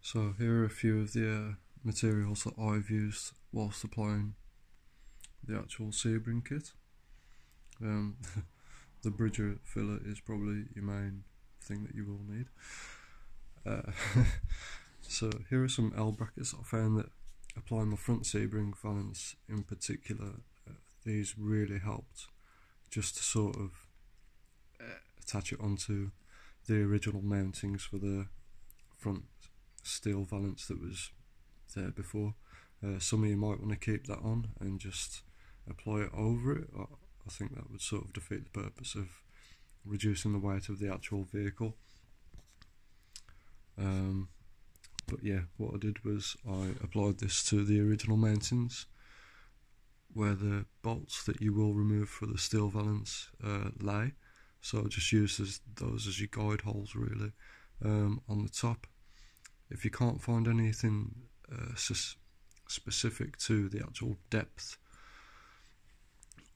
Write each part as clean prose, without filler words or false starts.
So here are a few of the materials that I've used whilst applying the actual sebring kit. The bridger filler is probably your main thing that you will need. So here are some L brackets. I found that applying my front sebring valance in particular, these really helped just to sort of attach it onto the original mountings for the front steel valance that was there before. Some of you might want to keep that on and just apply it over it. I think that would sort of defeat the purpose of reducing the weight of the actual vehicle. But yeah, what I did was I applied this to the original mountings where the bolts that you will remove for the steel valance lay. So I just used those as your guide holes really on the top. If you can't find anything specific to the actual depth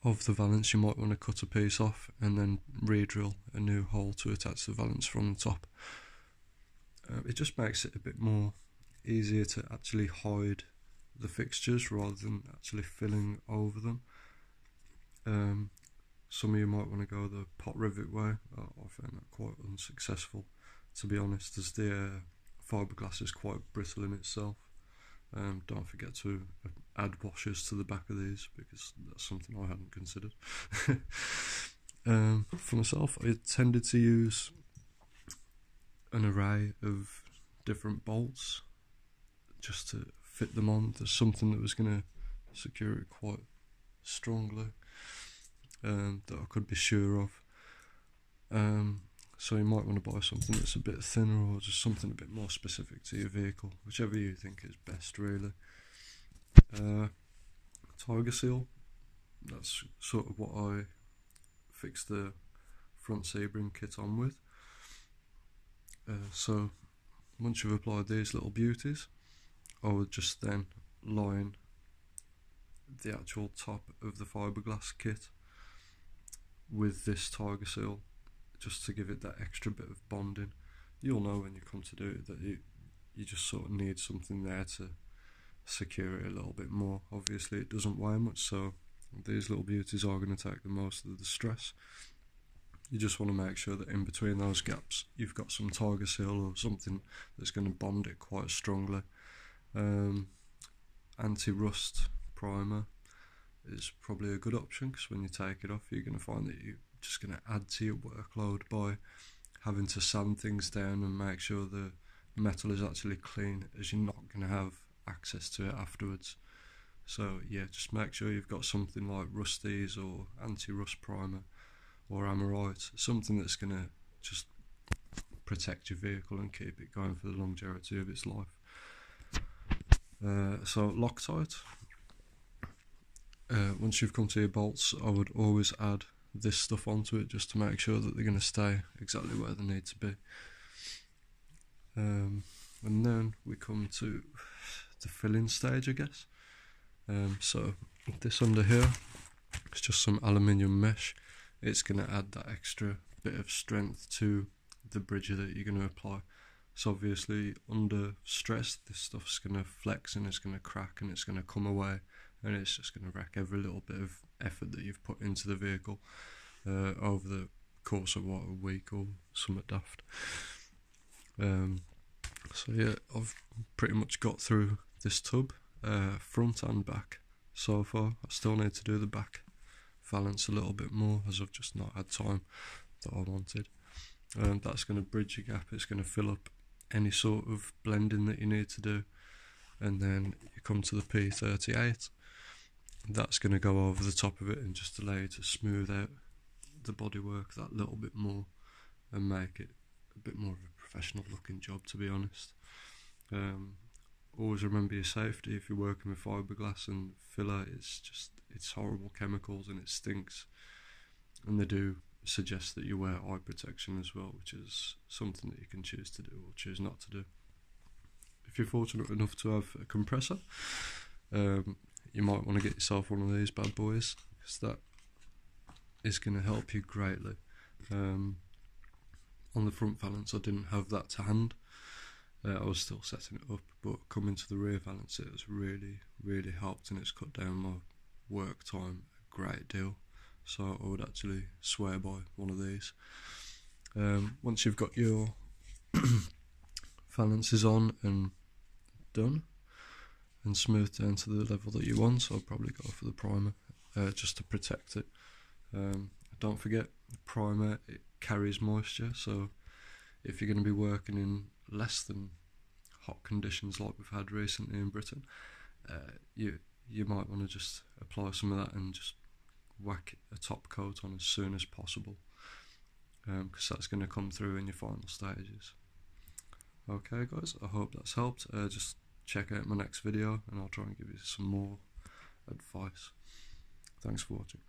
of the valance, you might want to cut a piece off and then re-drill a new hole to attach the valance from the top. It just makes it a bit more easier to actually hide the fixtures rather than actually filling over them. Some of you might want to go the pot rivet way. I found that quite unsuccessful, to be honest, as the fiberglass is quite brittle in itself. Don't forget to add washers to the back of these because that's something I hadn't considered. For myself, I tended to use an array of different bolts just to fit them on. There's something that was going to secure it quite strongly that I could be sure of. So you might want to buy something that's a bit thinner or just something a bit more specific to your vehicle, whichever you think is best really. Tiger seal, that's sort of what I fixed the front sebring kit on with. So once you've applied these little beauties, I would just then line the actual top of the fiberglass kit with this tiger seal just to give it that extra bit of bonding. You'll know when you come to do it that you just sort of need something there to secure it a little bit more. Obviously it doesn't weigh much, so these little beauties are going to take the most of the stress. You just want to make sure that in between those gaps you've got some tiger seal or something that's going to bond it quite strongly. Anti-rust primer is probably a good option because when you take it off you're going to find that you're just going to add to your workload by having to sand things down and make sure the metal is actually clean, as you're not going to have access to it afterwards. So yeah, just make sure you've got something like Rusties or anti-rust primer or Amorite, something that's going to just protect your vehicle and keep it going for the longevity of its life. So Loctite, once you've come to your bolts, I would always add this stuff onto it just to make sure that they're going to stay exactly where they need to be. And then we come to the filling stage, I guess. So this under here is just some aluminium mesh. It's going to add that extra bit of strength to the bridger that you're going to apply. So obviously under stress this stuff's going to flex and it's going to crack and it's going to come away, and it's just going to wreck every little bit of effort that you've put into the vehicle over the course of what, a week or something daft. So yeah, I've pretty much got through this tub, front and back so far. I still need to do the back valance a little bit more as I've just not had time that I wanted. That's going to bridge your gap, it's going to fill up any sort of blending that you need to do, and then you come to the P38. That's going to go over the top of it and just allow you to smooth out the bodywork that little bit more and make it a bit more of a professional looking job, to be honest. Always remember your safety if you're working with fiberglass and filler. It's horrible chemicals and it stinks, and they do suggest that you wear eye protection as well, which is something that you can choose to do or choose not to do. If you're fortunate enough to have a compressor, you might want to get yourself one of these bad boys, because that is going to help you greatly. On the front valance I didn't have that to hand, I was still setting it up, but coming to the rear valance, it has really helped, and it's cut down my work time a great deal. So I would actually swear by one of these. Once you've got your valances on and done and smoothed down to the level that you want, so I'll probably go for the primer just to protect it. Don't forget, the primer, it carries moisture, so if you're going to be working in less than hot conditions like we've had recently in Britain, you might want to just apply some of that and just whack a top coat on as soon as possible, because that's going to come through in your final stages. Okay guys, I hope that's helped. Just check out my next video and I'll try and give you some more advice. Thanks for watching.